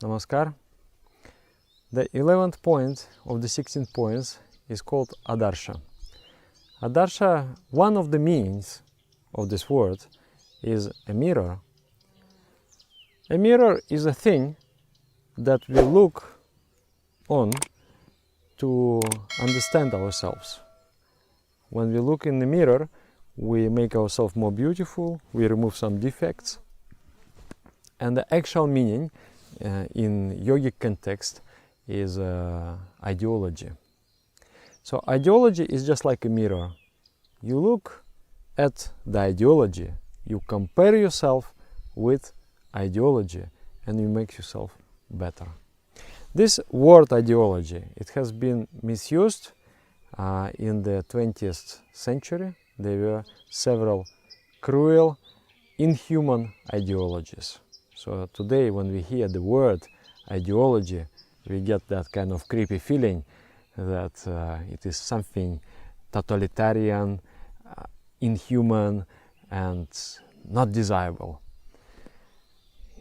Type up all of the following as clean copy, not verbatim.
Namaskar. The 11th point of the 16 points is called Adarsha. Adarsha, one of the meanings of this word is a mirror. A mirror is a thing that we look on to understand ourselves. When we look in the mirror, we make ourselves more beautiful, we remove some defects. And the actual meaning in yogic context is ideology. So ideology is just like a mirror. You look at the ideology, you compare yourself with ideology, and you make yourself better. This word ideology, it has been misused in the 20th century. There were several cruel, inhuman ideologies. So today when we hear the word ideology, we get that kind of creepy feeling that it is something totalitarian, inhuman, and not desirable.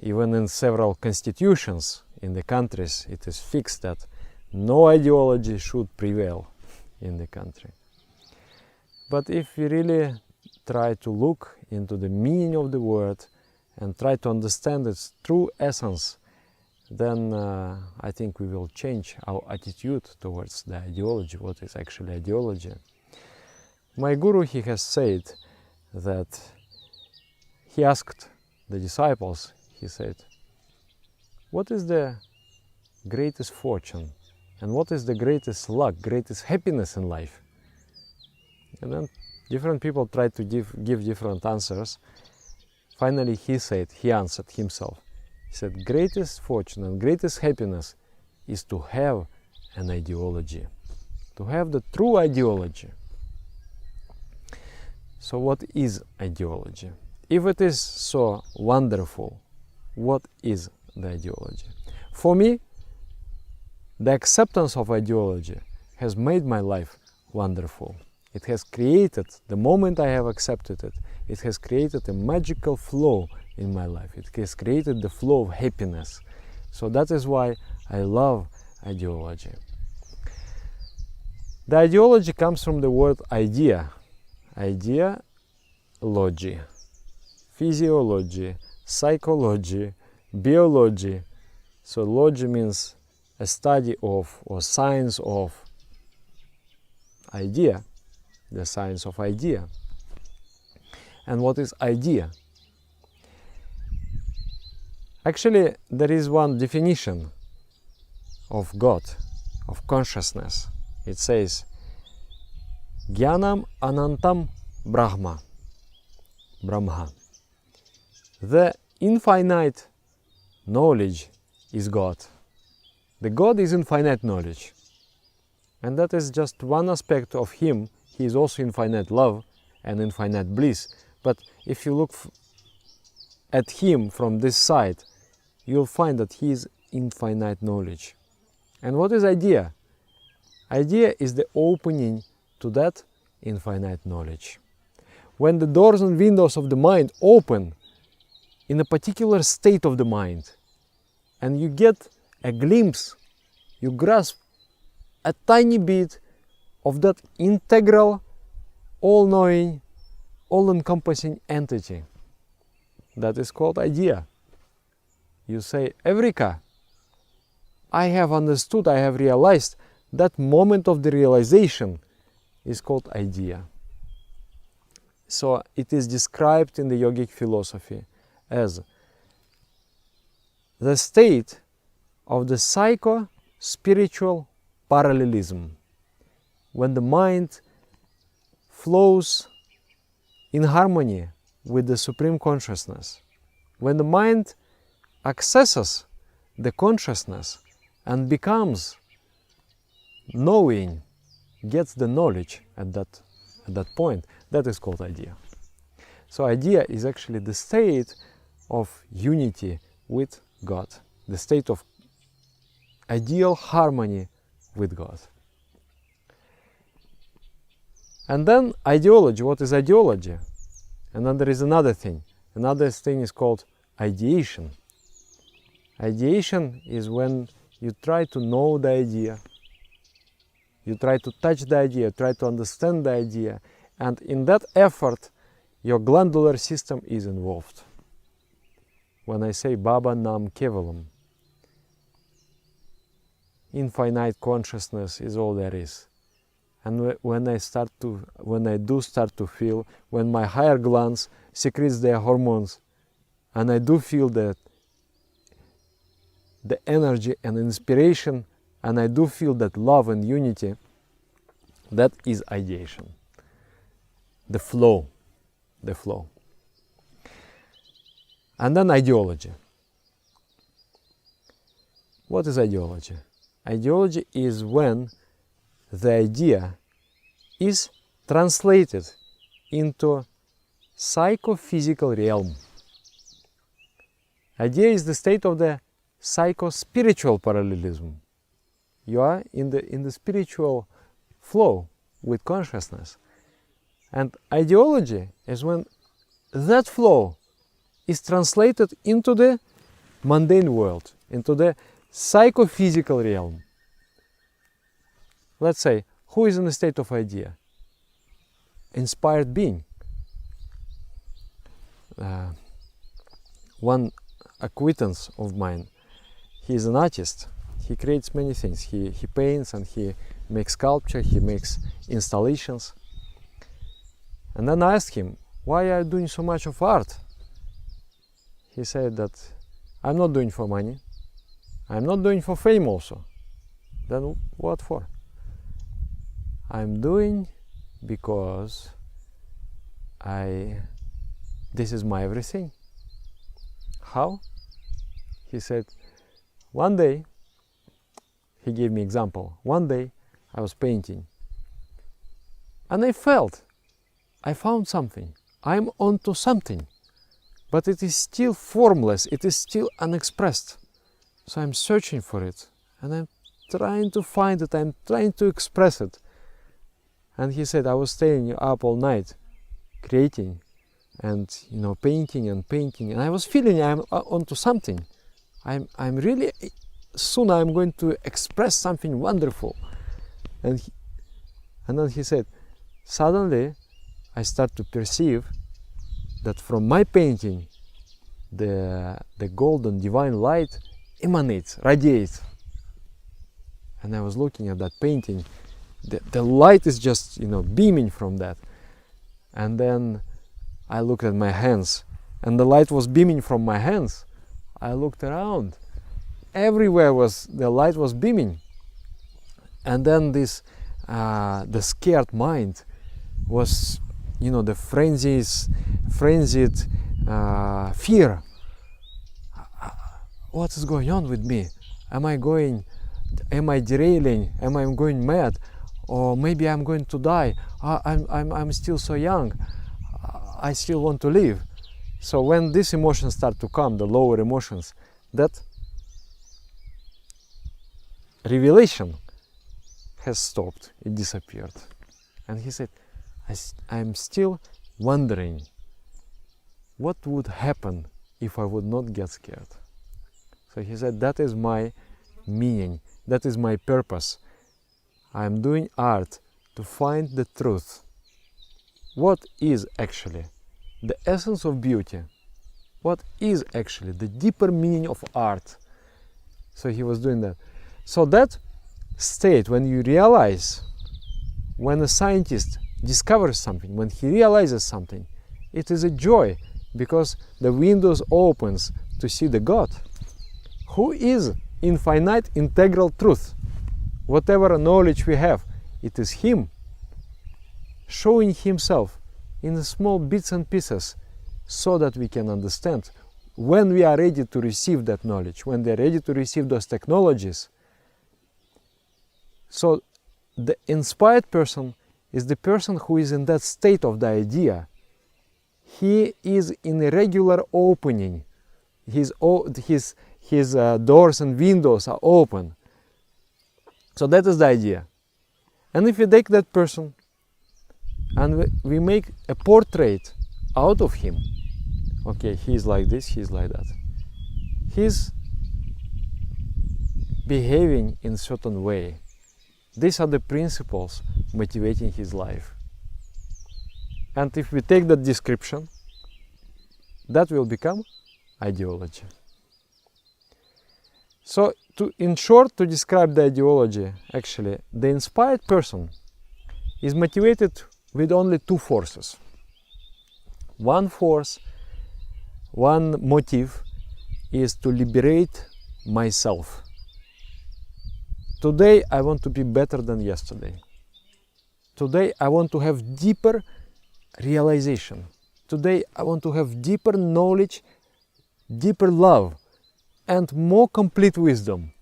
Even in several constitutions in the countries, it is fixed that no ideology should prevail in the country. But if we really try to look into the meaning of the word and try to understand its true essence, then I think we will change our attitude towards the ideology, what is actually ideology. My guru, he has said that he asked the disciples, he said, what is the greatest fortune and what is the greatest luck, greatest happiness in life? And then different people tried to give different answers. Finally he answered himself. He said, greatest fortune and greatest happiness is to have an ideology, to have the true ideology. So what is ideology? If it is so wonderful, what is the ideology? For me, the acceptance of ideology has made my life wonderful. It has created, the moment I have accepted it, it has created a magical flow in my life. It has created the flow of happiness. So that is why I love ideology. The ideology comes from the word idea. Idea, logy, physiology, psychology, biology. So logy means a study of or science of idea, the science of idea. And what is idea? Actually, there is one definition of God, of consciousness. It says, Jnanam Anantam Brahma. The infinite knowledge is God. The God is infinite knowledge. And that is just one aspect of Him. He is also infinite love and infinite bliss. But if you look at Him from this side, you'll find that He is infinite knowledge. And what is idea? Idea is the opening to that infinite knowledge. When the doors and windows of the mind open in a particular state of the mind, and you get a glimpse, you grasp a tiny bit of that integral, all-knowing, all-encompassing entity, that is called idea. You say, Eureka! I have understood, I have realized. That moment of the realization is called idea. So it is described in the yogic philosophy as the state of the psycho-spiritual parallelism, when the mind flows in harmony with the Supreme Consciousness, when the mind accesses the consciousness and becomes knowing, gets the knowledge at that point, that is called idea. So idea is actually the state of unity with God, the state of ideal harmony with God. And then ideology, what is ideology? And then there is another thing. Another thing is called ideation. Ideation is when you try to know the idea, you try to touch the idea, try to understand the idea, and in that effort your glandular system is involved. When I say Baba Nam Kevalam, infinite consciousness is all there is. And when I do start to feel, when my higher glands secretes their hormones, and I do feel that the energy and inspiration, and I do feel that love and unity, that is ideation. The flow. And then ideology. What is ideology? Ideology is when the idea is translated into psychophysical realm. Idea is the state of the psycho-spiritual parallelism. You are in the spiritual flow with consciousness. And ideology is when that flow is translated into the mundane world, into the psychophysical realm. Let's say, who is in a state of idea? Inspired being. One acquaintance of mine, he is an artist. He creates many things. He paints and he makes sculpture, he makes installations. And then I asked him, why are you doing so much of art? He said that I'm not doing for money. I'm not doing for fame also. Then what for? I'm doing because this is my everything. How? He said, one day, he gave me example. One day I was painting and I found something. I'm onto something, but it is still formless. It is still unexpressed. So I'm searching for it and I'm trying to find it. I'm trying to express it. And he said, I was staying up all night creating and painting, and I was feeling I'm onto something. I'm really, soon I'm going to express something wonderful. And then he said, suddenly I start to perceive that from my painting the golden divine light emanates, radiates. And I was looking at that painting. The light is just beaming from that. And then I looked at my hands and the light was beaming from my hands. I looked around. Everywhere the light was beaming. And then this the scared mind was the frenzied fear. What is going on with me? Am I derailing? Am I going mad? Or maybe I'm going to die. I'm still so young. I still want to live. So when these emotions start to come, the lower emotions, that revelation has stopped. It disappeared. And he said, I'm still wondering what would happen if I would not get scared. So he said, that is my meaning. That is my purpose. I'm doing art to find the truth. What is actually the essence of beauty? What is actually the deeper meaning of art? So he was doing that. So that state, when you realize, when a scientist discovers something, when he realizes something, it is a joy because the windows opens to see the God, who is infinite integral truth. Whatever knowledge we have, it is Him showing Himself in small bits and pieces so that we can understand when we are ready to receive that knowledge, when they are ready to receive those technologies. So the inspired person is the person who is in that state of the idea. He is in a regular opening. His doors and windows are open. So that is the idea. And if we take that person and we make a portrait out of him, okay, he is like this, he is like that. He's behaving in a certain way. These are the principles motivating his life. And if we take that description, that will become ideology. So, in short, to describe the ideology, actually, the inspired person is motivated with only two forces. One force, one motive is to liberate myself. Today I want to be better than yesterday. Today I want to have deeper realization. Today I want to have deeper knowledge, deeper love, and more complete wisdom.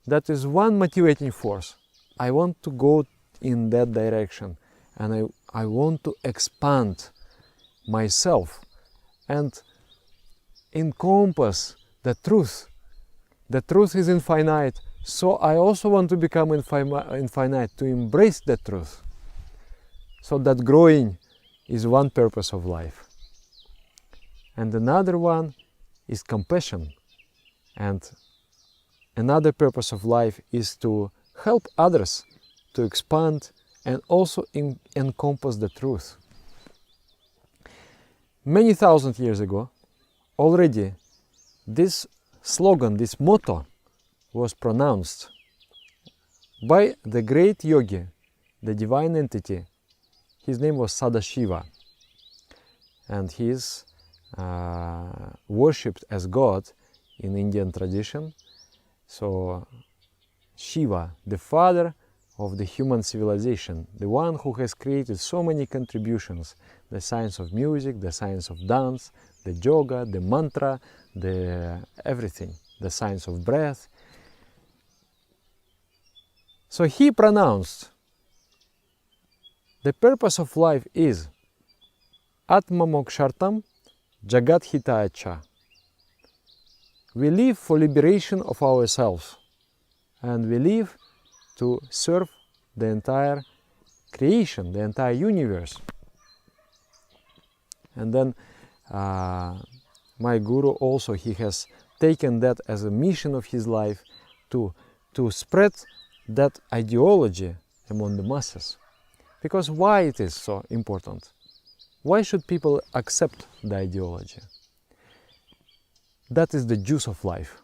That is one motivating force. I want to go in that direction, and I want to expand myself and encompass the truth. The truth is infinite, so I also want to become infinite, to embrace the truth. So that growing is one purpose of life. And another one is compassion. And another purpose of life is to help others to expand and also encompass the truth. Many thousand years ago, already this slogan, this motto, was pronounced by the great yogi, the divine entity. His name was Sadashiva, and he is worshipped as God in Indian tradition. So Shiva, the father of the human civilization, the one who has created so many contributions, the science of music, the science of dance, the yoga, the mantra, the everything, the science of breath. So he pronounced, the purpose of life is Atma Mokshartam Jagat Hitaya. We live for liberation of ourselves, and we live to serve the entire creation, the entire universe. And then my guru also, he has taken that as a mission of his life to spread that ideology among the masses. Because why it is so important? Why should people accept the ideology? That is the juice of life.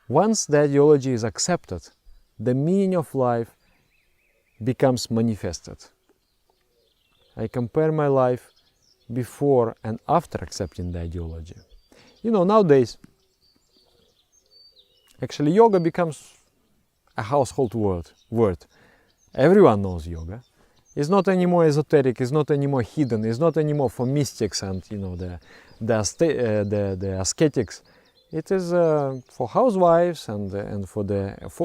Once the ideology is accepted, the meaning of life becomes manifested. I compare my life before and after accepting the ideology. You know, nowadays, actually yoga becomes a household word. Everyone knows yoga. It's not anymore esoteric, it's not anymore hidden, it's not anymore for mystics and, you know, the ascetics. It is for housewives and for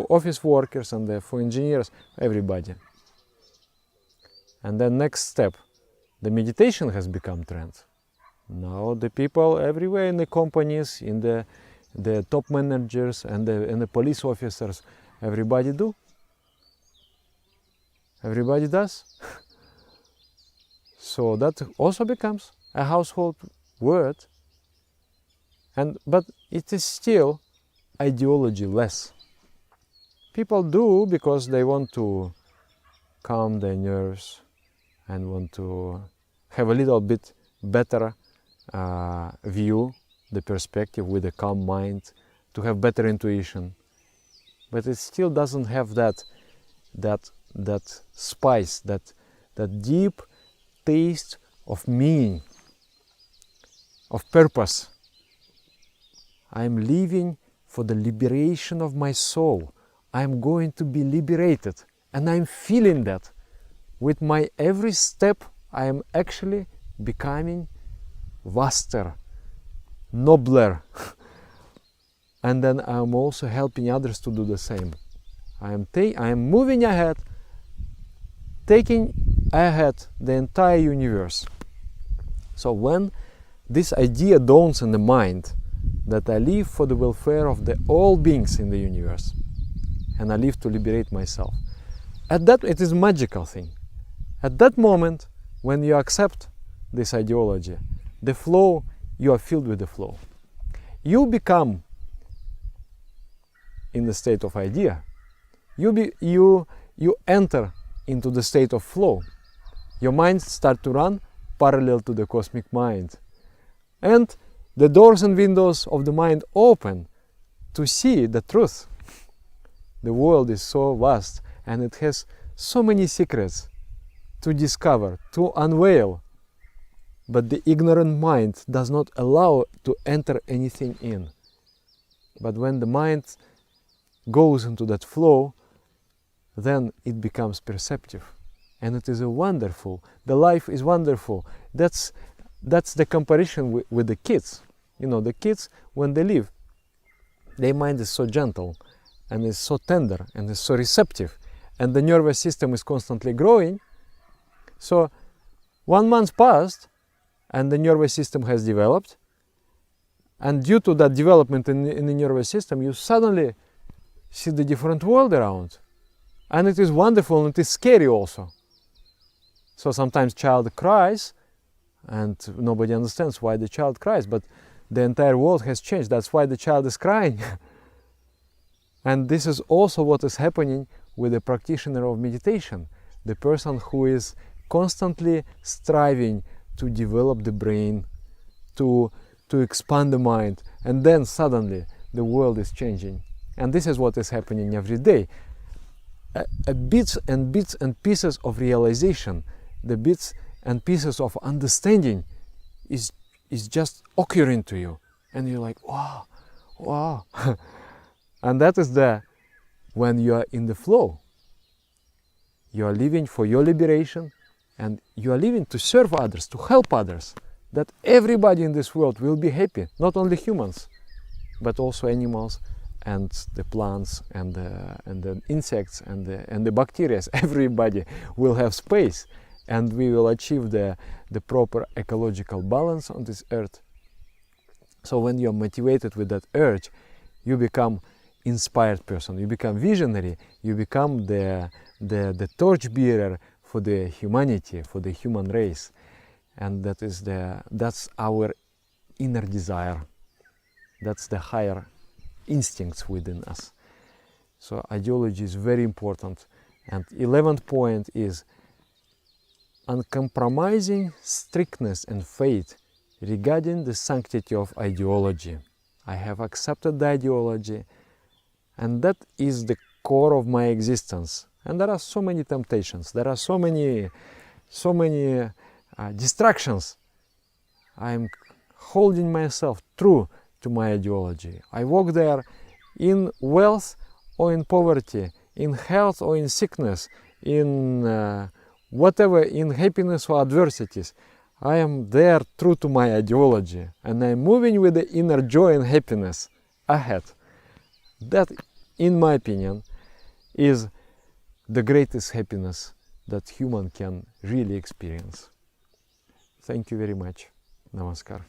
office workers and for engineers, everybody. And then next step, the meditation has become trend. Now the people everywhere in the companies, in the top managers and the police officers, everybody do. Everybody does. So that also becomes a household word. But it is still ideology-less. People do because they want to calm their nerves and want to have a little bit better view, the perspective with a calm mind, to have better intuition. But it still doesn't have that spice, that deep taste of meaning, of purpose. I am living for the liberation of my soul. I am going to be liberated, and I am feeling that. With my every step, I am actually becoming vaster, nobler, and then I am also helping others to do the same. I am moving ahead, taking ahead the entire universe. So when this idea dawns in the mind that I live for the welfare of all beings in the universe, and I live to liberate myself, at that it is a magical thing. At that moment, when you accept this ideology, the flow, you are filled with the flow. You become in the state of idea. You enter into the state of flow. Your mind starts to run parallel to the cosmic mind. And the doors and windows of the mind open to see the truth. The world is so vast and it has so many secrets to discover, to unveil. But the ignorant mind does not allow to enter anything in. But when the mind goes into that flow, then it becomes perceptive. And it is wonderful. The life is wonderful. That's the comparison with the kids. You know, the kids, when they live, their mind is so gentle and is so tender and is so receptive. And the nervous system is constantly growing. So 1 month passed and the nervous system has developed. And due to that development in the nervous system, you suddenly see the different world around. And it is wonderful and it is scary also. So sometimes child cries and nobody understands why the child cries, but the entire world has changed. That's why the child is crying. And this is also what is happening with the practitioner of meditation, the person who is constantly striving to develop the brain, to expand the mind, and then suddenly the world is changing. And this is what is happening every day. Bits and pieces of realization, the bits and pieces of understanding is just occurring to you, and you're like, wow. And that is when you are in the flow. You are living for your liberation, and you are living to serve others, to help others, that everybody in this world will be happy, not only humans, but also animals and the plants and the insects and the bacteria. Everybody will have space, and we will achieve the proper ecological balance on this earth. So when you're motivated with that urge, you become inspired person, you become visionary, you become the torch bearer for the humanity, for the human race. And that's our inner desire. That's the higher instincts within us. So ideology is very important. And 11th point is uncompromising strictness and faith regarding the sanctity of ideology. I have accepted the ideology, and that is the core of my existence. And there are so many temptations, there are so many distractions. I am holding myself true to my ideology. I walk there in wealth or in poverty, in health or in sickness, in whatever, in happiness or adversities. I am there true to my ideology, and I am moving with the inner joy and happiness ahead. That, in my opinion, is the greatest happiness that human can really experience. Thank you very much. Namaskar.